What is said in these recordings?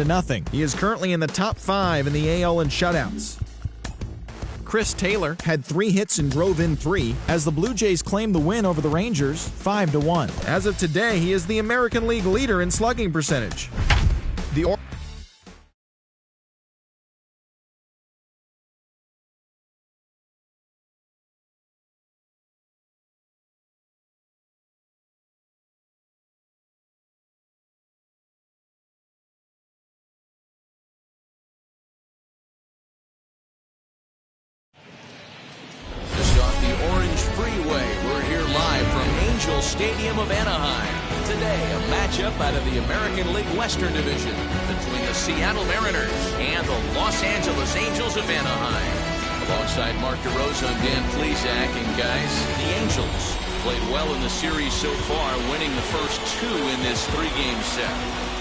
1-0. He is currently in the top 5 in the AL in shutouts. Chris Taylor had 3 hits and drove in 3 as the Blue Jays claimed the win over the Rangers 5-1. As of today, he is the American League leader in slugging percentage. Stadium of Anaheim. Today, a matchup out of the American League Western Division between the Seattle Mariners and the Los Angeles Angels of Anaheim. Alongside Mark DeRosa and Dan Plesac, and guys, the Angels played well in the series so far, winning the first 2 in this 3-game set.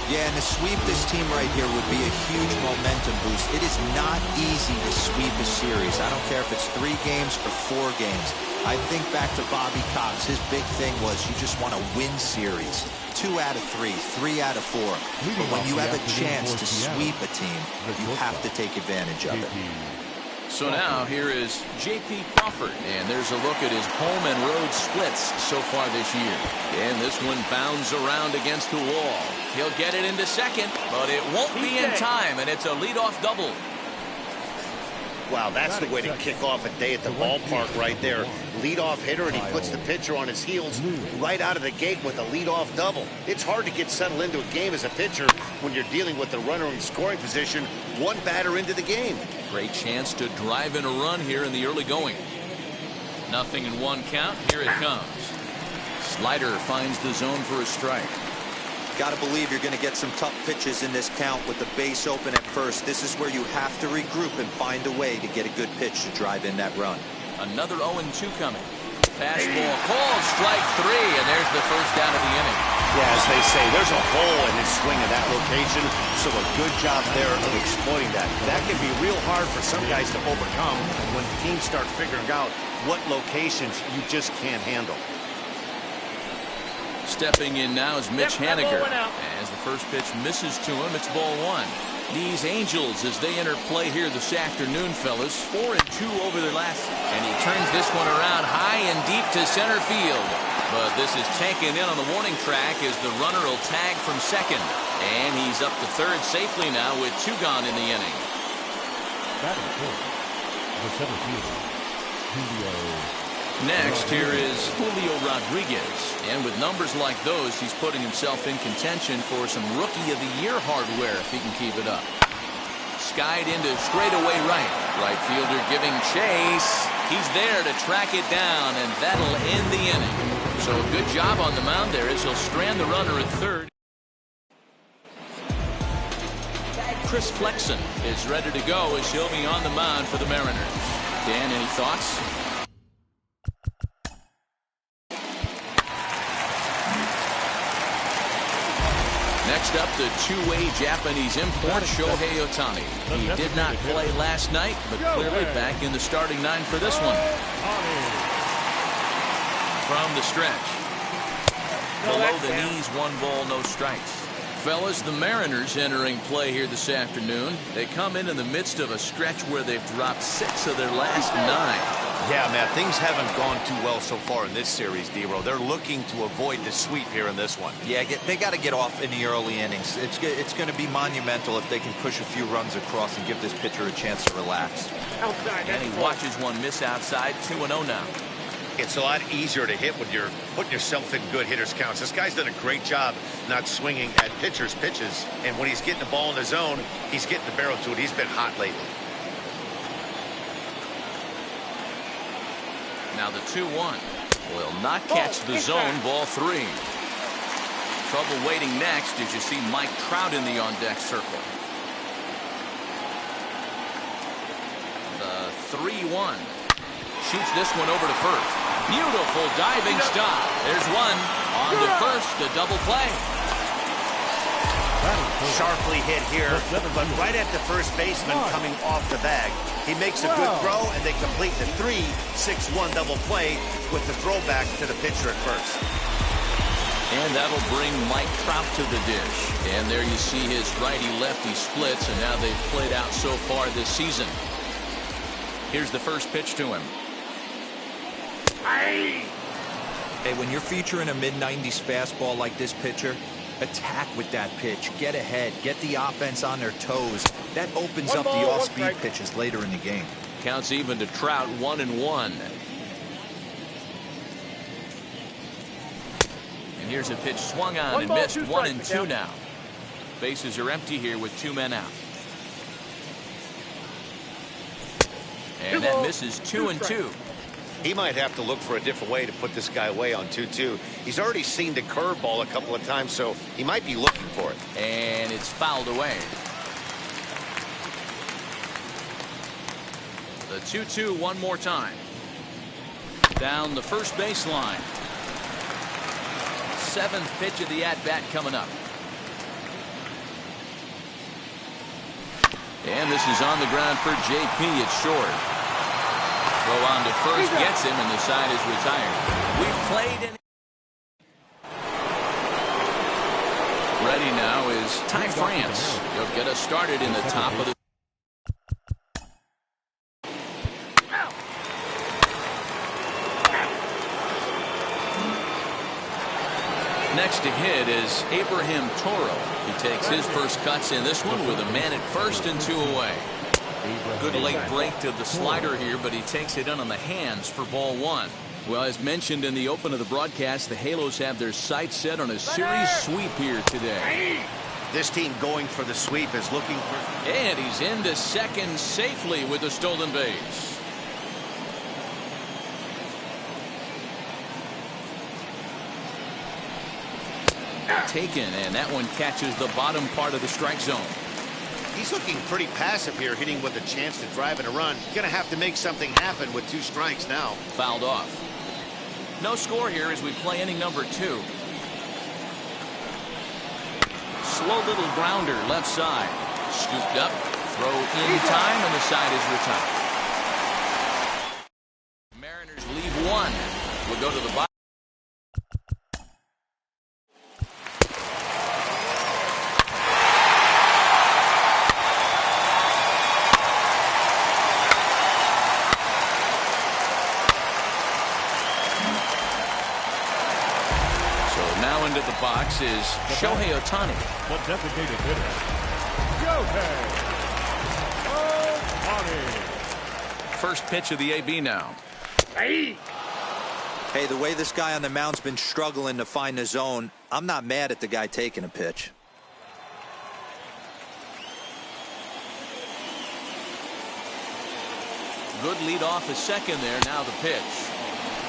Yeah, and to sweep this team right here would be a huge momentum boost. It is not easy to sweep a series. I don't care if it's 3 games or 4 games. I think back to Bobby Cox. His big thing was you just want to win series. 2 out of 3, 3 out of 4. But when you have a chance to sweep a team, you have to take advantage of it. So now here is J.P. Crawford, and there's a look at his home and road splits so far this year. And this one bounds around against the wall. He'll get it into second, but it won't be in time, and it's a leadoff double. Wow, that's the way to kick off a day at the ballpark right there. Leadoff hitter, and he puts the pitcher on his heels right out of the gate with a leadoff double. It's hard to get settled into a game as a pitcher when you're dealing with the runner in scoring position 1 batter into the game. Great chance to drive in a run here in the early going. 0-1 count. Here it comes. Slider finds the zone for a strike. Got to believe you're going to get some tough pitches in this count with the base open at first. This is where you have to regroup and find a way to get a good pitch to drive in that run. Another 0-2 coming. Fastball called, strike 3, and there's the first out of the inning. Yeah, as they say, there's a hole in his swing at that location, so a good job there of exploiting that. That can be real hard for some guys to overcome when teams start figuring out what locations you just can't handle. Stepping in now is Mitch Haniger. As the first pitch misses to him, it's ball 1. These Angels, as they enter play here this afternoon, fellas, 4-2 over their last. And he turns this one around high and deep to center field. But this is taken in on the warning track as the runner will tag from second. And he's up to third safely now with 2 gone in the inning. Batting fourth, the center fielder, Julio. Next, here is Julio Rodriguez. And with numbers like those, he's putting himself in contention for some Rookie of the Year hardware if he can keep it up. Skied into straightaway right. Right fielder giving chase. He's there to track it down, and that'll end the inning. So a good job on the mound there as he'll strand the runner at third. Chris Flexen is ready to go as he'll be on the mound for the Mariners. Dan, any thoughts? Next up, the 2-way Japanese import, Shohei Ohtani. He did not play last night, but clearly back in the starting 9 for this one. From the stretch. Below the knees, 1 ball, no strikes. Fellas, the Mariners entering play here this afternoon. They come in the midst of a stretch where they've dropped 6 of their last 9. Yeah, Matt, things haven't gone too well so far in this series, D-Row. They're looking to avoid the sweep here in this one. Yeah, they got to get off in the early innings. It's going to be monumental if they can push a few runs across and give this pitcher a chance to relax. And he watches one miss outside, 2-0 now. It's a lot easier to hit when you're putting yourself in good hitters' counts. This guy's done a great job not swinging at pitchers' pitches. And when he's getting the ball in the zone, he's getting the barrel to it. He's been hot lately. Now the 2-1 will not catch the zone. Ball 3. Trouble waiting next as you see Mike Trout in the on-deck circle. The 3-1 shoots this one over to first. Beautiful diving stop. There's one on the first, a double play. Sharply hit here, but right at the first baseman coming off the bag. He makes a good throw, and they complete the 3-6-1 double play with the throwback to the pitcher at first. And that'll bring Mike Trout to the dish. And there you see his righty-lefty splits, and now they've played out so far this season. Here's the first pitch to him. Hey, when you're featuring a mid-90s fastball like this pitcher, attack with that pitch. Get ahead. Get the offense on their toes. That opens up the off-speed pitches later in the game. Counts even to Trout, 1-1. And here's a pitch swung on and missed, 1-2 now. Bases are empty here with 2 men out. And that misses, 2-2. He might have to look for a different way to put this guy away on 2-2. He's already seen the curveball a couple of times, so he might be looking for it. And it's fouled away. The 2-2 one more time. Down the first baseline. 7th pitch of the at-bat coming up. And this is on the ground for JP. It's short. Throw on to first, gets him, and the side is retired. We've played in. Ready now is Ty France. He'll get us started in the top of the. Next to hit is Abraham Toro. He takes his first cuts in this one with a man at first and 2 away. Good late break to the slider here, but he takes it in on the hands for ball 1. Well, as mentioned in the open of the broadcast, the Halos have their sights set on a series sweep here today. This team going for the sweep is looking for. And he's into second safely with a stolen base. Taken, and that one catches the bottom part of the strike zone. He's looking pretty passive here, hitting with a chance to drive in a run. Going to have to make something happen with 2 strikes now. Fouled off. No score here as we play inning number 2. Slow little grounder left side. Scooped up, throw in time, and the side is retired. Mariners leave 1. We'll go to the bottom. Into the box is Shohei Ohtani. The designated hitter, Shohei Ohtani. First pitch of the AB now. Hey, the way this guy on the mound's been struggling to find the zone, I'm not mad at the guy taking a pitch. Good lead off a second there. Now the pitch.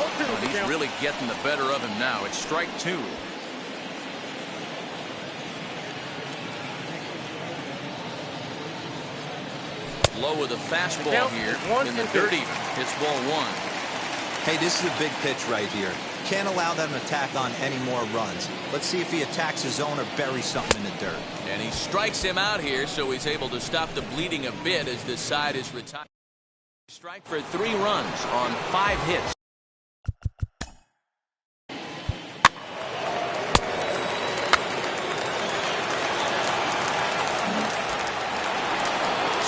Oh, he's really getting the better of him now. It's strike 2. Low with a fastball here in the dirt even. Hits ball 1. Hey, this is a big pitch right here. Can't allow them to tack on any more runs. Let's see if he attacks his zone or buries something in the dirt. And he strikes him out here, so he's able to stop the bleeding a bit as the side is retired. Strike for 3 runs on 5 hits.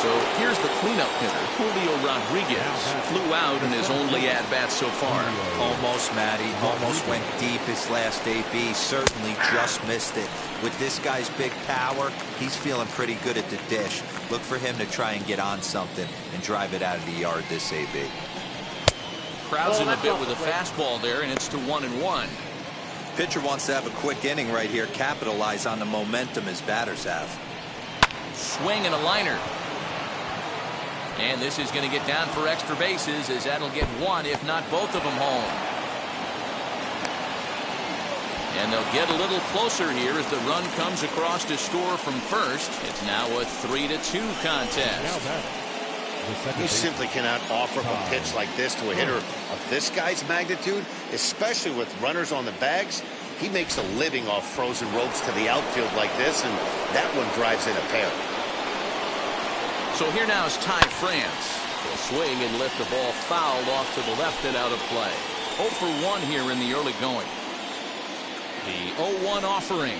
So here's the cleanup hitter, Julio Rodriguez. Flew out in his only at-bat so far. Almost, Matty. Almost went deep his last AB. Certainly just missed it. With this guy's big power, he's feeling pretty good at the dish. Look for him to try and get on something and drive it out of the yard this AB. Crowds in a bit with a fastball there, and it's to 1-1. Pitcher wants to have a quick inning right here. Capitalize on the momentum his batters have. Swing and a liner. And this is going to get down for extra bases as that'll get 1, if not both of them home. And they'll get a little closer here as the run comes across to score from first. It's now a 3-2 contest. You simply cannot offer up a pitch like this to a hitter of this guy's magnitude, especially with runners on the bags. He makes a living off frozen ropes to the outfield like this, and that one drives in a pair. So here now is Ty France. He'll swing and lift the ball fouled off to the left and out of play. 0 for 1 here in the early going. The 0-1 offering.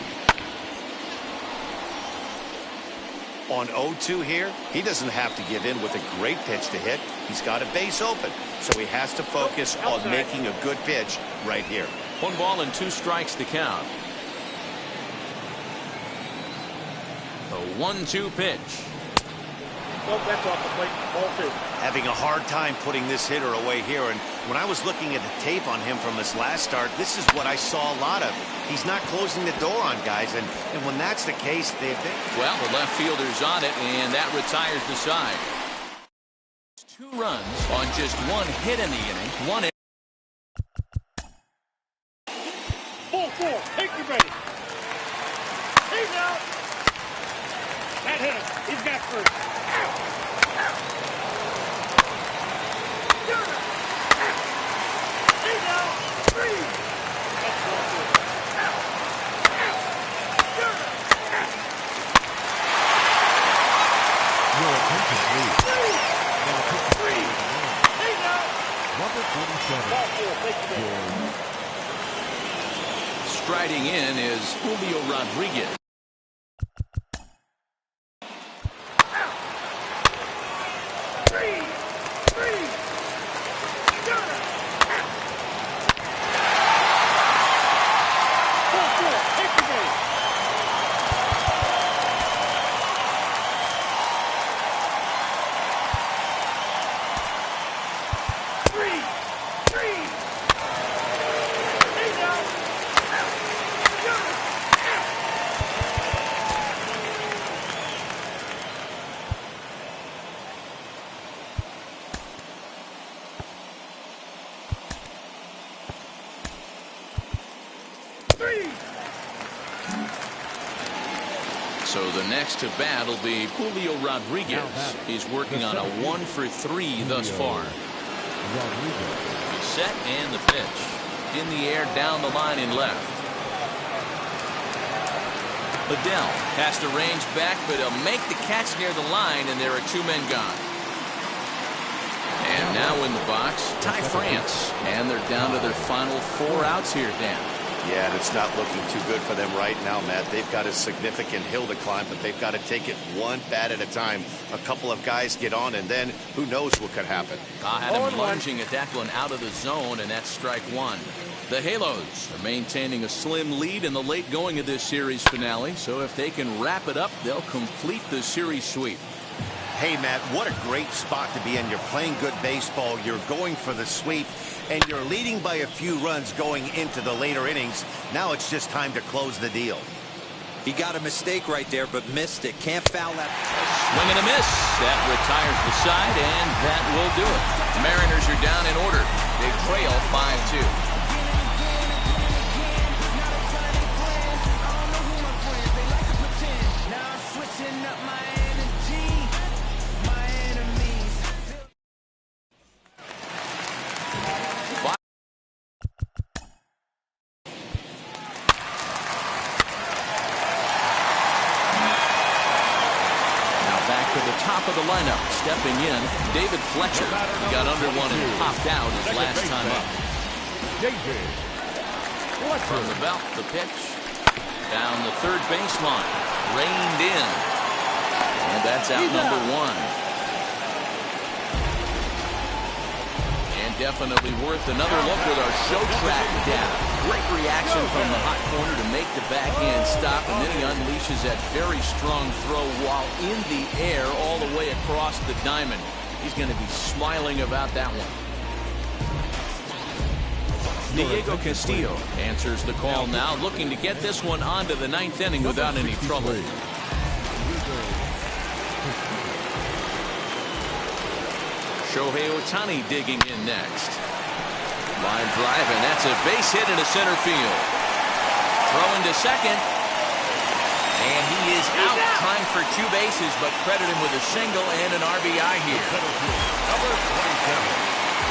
On 0-2 here, he doesn't have to give in with a great pitch to hit. He's got a base open, so he has to focus on making a good pitch right here. 1 ball and 2 strikes to count. The 1-2 pitch. Well, that's off the plate. Ball 2. Having a hard time putting this hitter away here, and when I was looking at the tape on him from his last start, this is what I saw a lot of. He's not closing the door on guys, and when that's the case, well, the left fielder's on it, and that retires the side. 2 runs on just 1 hit in the inning. 1 Ball 4. Take your base. He's out. That hit him. He's got first. He's out. 3. That's ball 2. Your attention, please. He's out. Number 47. Ball 4. Take your base. striding in is Julio Rodriguez. So the next to bat will be Julio Rodriguez. He's working on a 1-for-3 thus far. He's set and the pitch. In the air, down the line in left. Adell has to range back, but he'll make the catch near the line, and there are 2 men gone. And now in the box, Ty France. And they're down to their final 4 outs here, Dan. Yeah, and it's not looking too good for them right now, Matt. They've got a significant hill to climb, but they've got to take it one bat at a time. A couple of guys get on, and then who knows what could happen. I had him lunging at that one out of the zone, and that's strike 1. The Halos are maintaining a slim lead in the late going of this series finale, so if they can wrap it up, they'll complete the series sweep. Hey, Matt, what a great spot to be in. You're playing good baseball. You're going for the sweep, and you're leading by a few runs going into the later innings. Now it's just time to close the deal. He got a mistake right there, but missed it. Can't foul that. Swing and a miss. That retires the side, and that will do it. The Mariners are down in order. They trail 5-2. Top of the lineup, stepping in, David Fletcher. He got under one and popped out his last time up. From the belt, the pitch. Down the third baseline. Reined in. And that's out number 1. And definitely worth another look with our show track data. Great reaction from the hot corner to make the backhand stop, and then he unleashes that very strong throw while in the air all the way across the diamond. He's going to be smiling about that one. Diego Castillo answers the call now, looking to get this one onto the 9th inning without any trouble. Shohei Ohtani digging in next. Line drive, and that's a base hit into center field. Throwing to second. And he is out. Time for 2 bases, but credit him with a single and an RBI here.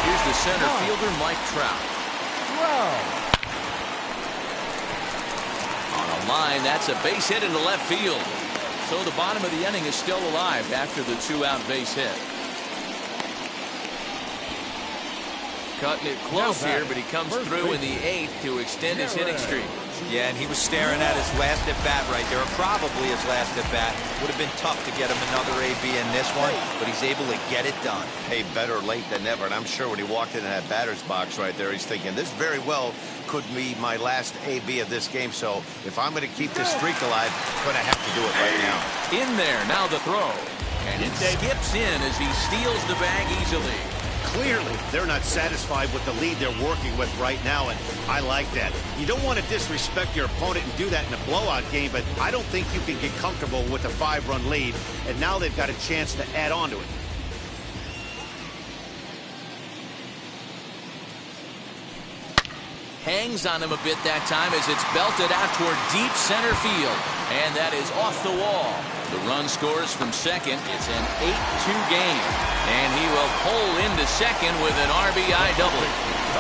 Here's the center fielder, Mike Trout. On a line, that's a base hit into left field. So the bottom of the inning is still alive after the 2-out base hit. Cutting it close here, but he comes through in the 8th to extend his hitting streak. Yeah, and he was staring at his last at-bat right there, or probably his last at-bat. Would have been tough to get him another AB in this one, but he's able to get it done. Hey, better late than never, and I'm sure when he walked into that batter's box right there, he's thinking, this very well could be my last AB of this game, so if I'm going to keep this streak alive, I'm going to have to do it right now. In there, now the throw. And it skips in as he steals the bag easily. Clearly, they're not satisfied with the lead they're working with right now, and I like that. You don't want to disrespect your opponent and do that in a blowout game, but I don't think you can get comfortable with a 5-run lead, and now they've got a chance to add on to it. Hangs on him a bit that time as it's belted out toward deep center field. And that is off the wall. The run scores from second. It's an 8-2 game. And he will pull into second with an RBI double.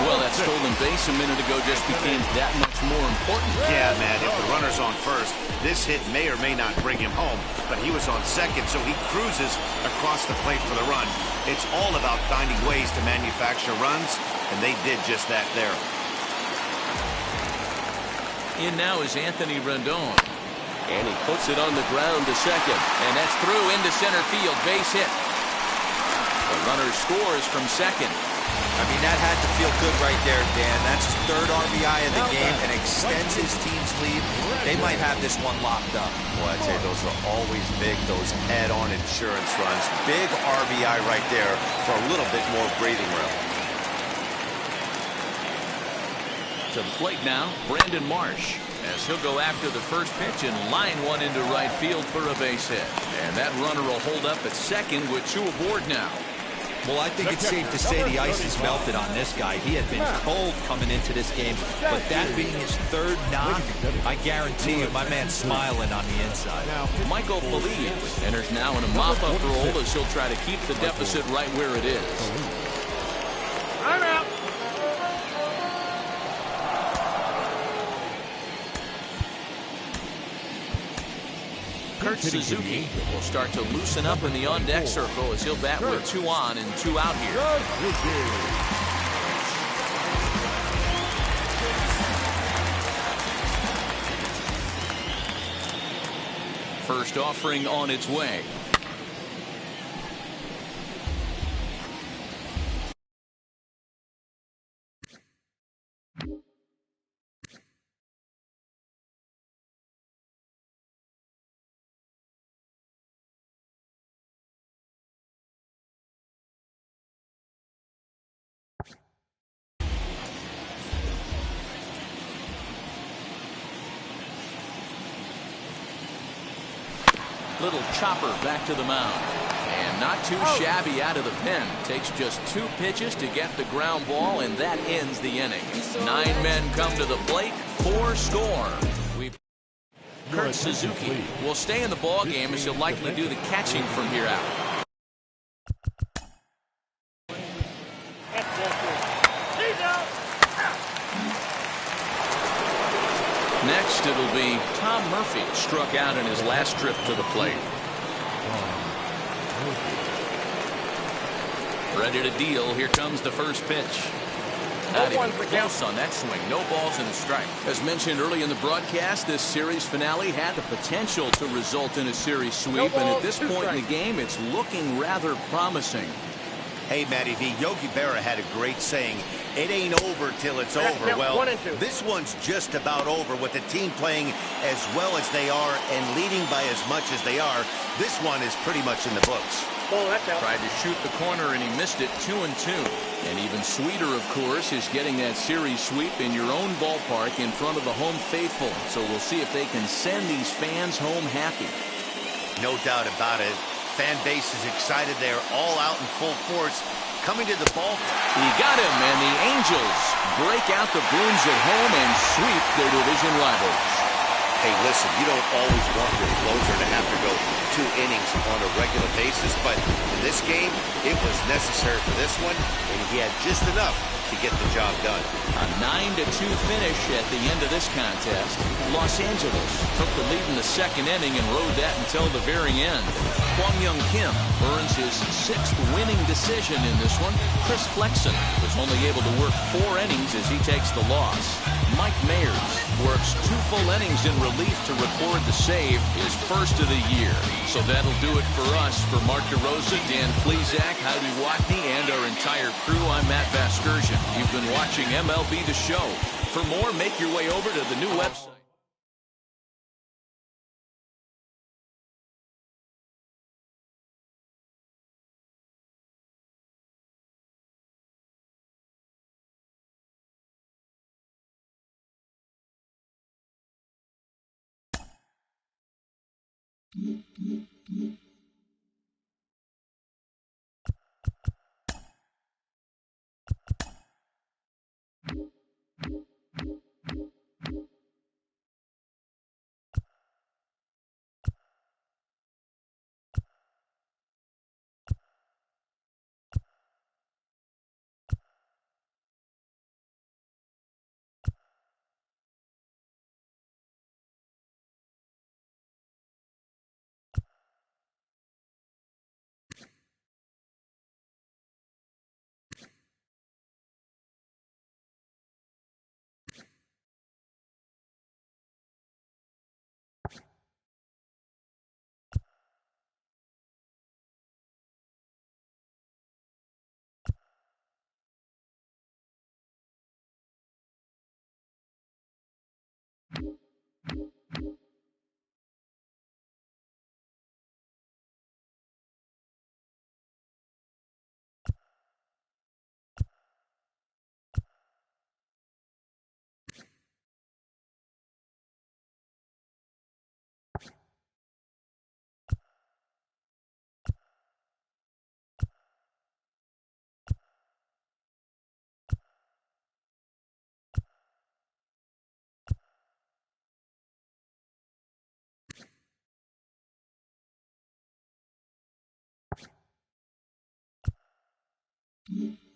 Well, that stolen base a minute ago just became that much more important. Yeah, man, if the runner's on first, this hit may or may not bring him home. But he was on second, so he cruises across the plate for the run. It's all about finding ways to manufacture runs, and they did just that there. In now is Anthony Rendon. And he puts it on the ground to second. And that's through into center field. Base hit. The runner scores from second. I mean, that had to feel good right there, Dan. That's his third RBI of the game and extends his team's lead. They might have this one locked up. Well, I'd say those are always big, those add-on insurance runs. Big RBI right there for a little bit more breathing room. To the plate now, Brandon Marsh, as he'll go after the first pitch and line one into right field for a base hit. And that runner will hold up at second with 2 aboard now. Well, I think it's safe to say the ice is melted on this guy. He had been cold coming into this game, but that being his third knock, I guarantee you my man's smiling on the inside. Michael Feliz enters now in a mop-up role as he'll try to keep the deficit right where it is. I'm out. Kurt Suzuki will start to loosen up in the on-deck circle as he'll bat with 2 on and 2 out here. First offering on its way. Little chopper back to the mound. And not too shabby out of the pen. Takes just 2 pitches to get the ground ball, and that ends the inning. 9 men come to the plate, 4 score. Kurt Suzuki will stay in the ball game as he'll likely do the catching from here out. Next, it'll be Tom Murphy, struck out in his last trip to the plate. Ready to deal. Here comes the first pitch. Not even close on that swing. No balls and a strike. As mentioned early in the broadcast, this series finale had the potential to result in a series sweep, and at this point in the game, it's looking rather promising. Hey, Matty V, Yogi Berra had a great saying, it ain't over till it's over. Well, this one's just about over with the team playing as well as they are and leading by as much as they are. This one is pretty much in the books. Tried to shoot the corner and he missed it 2-2. And even sweeter, of course, is getting that series sweep in your own ballpark in front of the home faithful. So we'll see if they can send these fans home happy. No doubt about it. Fan base is excited. They're all out in full force coming to the ball. He got him, and the Angels break out the Bruins at home and sweep their division rivals. Hey, listen, you don't always want your closer to have to go 2 innings on a regular basis, but in this game, it was necessary for this one, and he had just enough to get the job done. A 9-2 finish at the end of this contest. Los Angeles took the lead in the second inning and rode that until the very end. Kwang Young Kim earns his 6th winning decision in this one. Chris Flexen was only able to work 4 innings as he takes the loss. Mike Mayers works 2 full innings in relief to record the save, his first of the year. So that'll do it for us. For Mark DeRosa, Dan Plesac, Heidi Watney, and our entire crew, I'm Matt Vasgersian. You've been watching MLB The Show. For more, make your way over to the new website. Mm-hmm.